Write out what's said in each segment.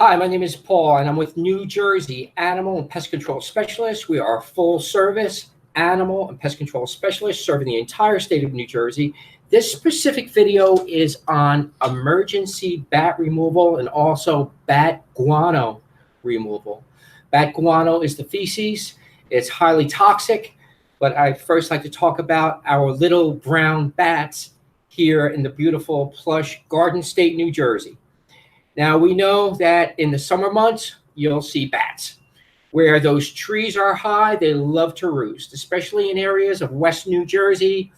Hi, my name is Paul, and I'm with New Jersey Animal and Pest Control Specialists. We are a full-service animal and pest control specialist serving the entire state of New Jersey. This specific video is on emergency bat removal and also bat guano removal. Bat guano is the feces. It's highly toxic, but I'd first like to talk about our little brown bats here in the beautiful, plush Garden State, New Jersey. Now, we know that in the summer months, you'll see bats. Where those trees are high, they love to roost, especially in areas of West New Jersey,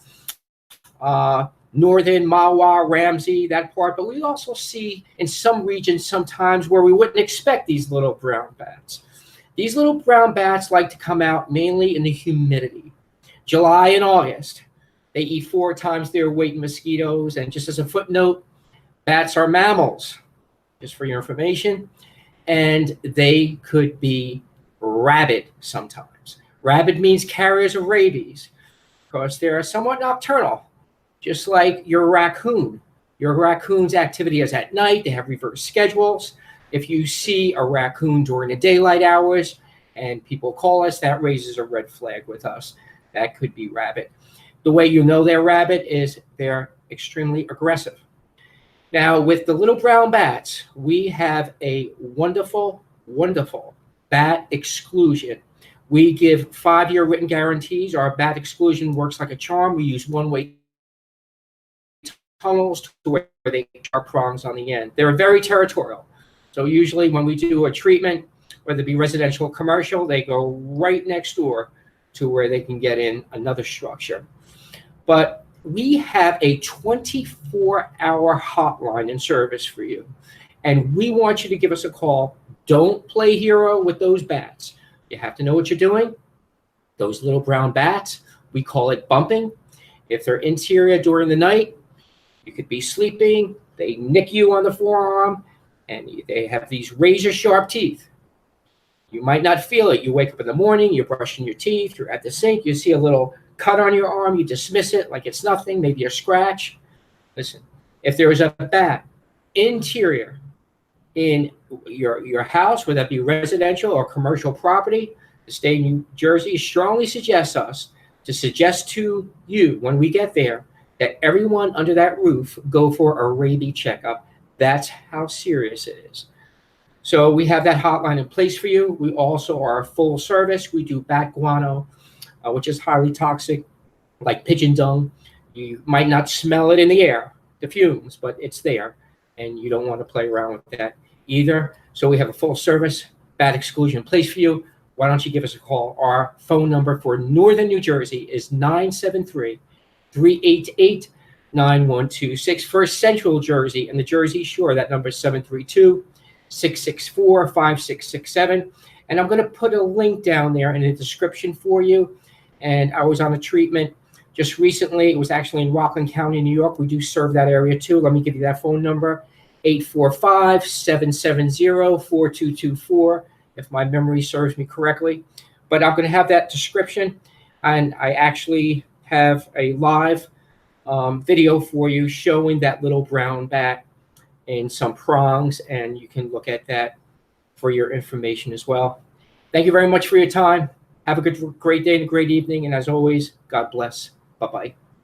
Northern Mahwah, Ramsey, that part. But we also see in some regions sometimes where we wouldn't expect these little brown bats. These little brown bats like to come out mainly in the humidity. July and August, they eat 4 times their weight in mosquitoes. And just as a footnote, bats are mammals, just for your information, and they could be rabid sometimes. Rabid means carriers of rabies because they're somewhat nocturnal, just like your raccoon. Your raccoon's activity is at night. They have reverse schedules. If you see a raccoon during the daylight hours and people call us, that raises a red flag with us. That could be rabid. The way you know they're rabid is they're extremely aggressive. Now, with the little brown bats, we have a wonderful, wonderful bat exclusion. We give 5-year written guarantees. Our bat exclusion works like a charm. We use one-way tunnels to where they are prongs on the end. They're very territorial. So usually when we do a treatment, whether it be residential or commercial, they go right next door to where they can get in another structure. But we have a 24-hour hotline in service for you, and we want you to give us a call. Don't play hero with those bats. You have to know what you're doing. Those little brown bats, we call it bumping. If they're interior during the night, you could be sleeping, they nick you on the forearm, and they have these razor-sharp teeth. You might not feel it. You wake up in the morning, you're brushing your teeth, you're at the sink, you see a little cut on your arm, you dismiss it like it's nothing, maybe a scratch. Listen, if there is a bat interior in your house, whether that be residential or commercial property, the state of New Jersey strongly suggests us to suggest to you when we get there that everyone under that roof go for a rabies checkup. That's how serious it is. So we have that hotline in place for you. We also are full service. We do bat guano, which is highly toxic, like pigeon dung. You might not smell it in the air, the fumes, but it's there, and you don't want to play around with that either. So we have a full service bat exclusion in place for you. Why don't you give us a call? Our phone number for Northern New Jersey is 973-388-9126. For Central Jersey and the Jersey Shore, that number is 732-664-5667. And I'm going to put a link down there in the description for you. And I was on a treatment just recently. It was actually in Rockland County, New York. We do serve that area too. Let me give you that phone number, 845-770-4224, if my memory serves me correctly. But I'm going to have that description. And I actually have a live video for you showing that little brown bat in some prongs. And you can look at that for your information as well. Thank you very much for your time. Have a great day and a great evening. And as always, God bless. Bye-bye.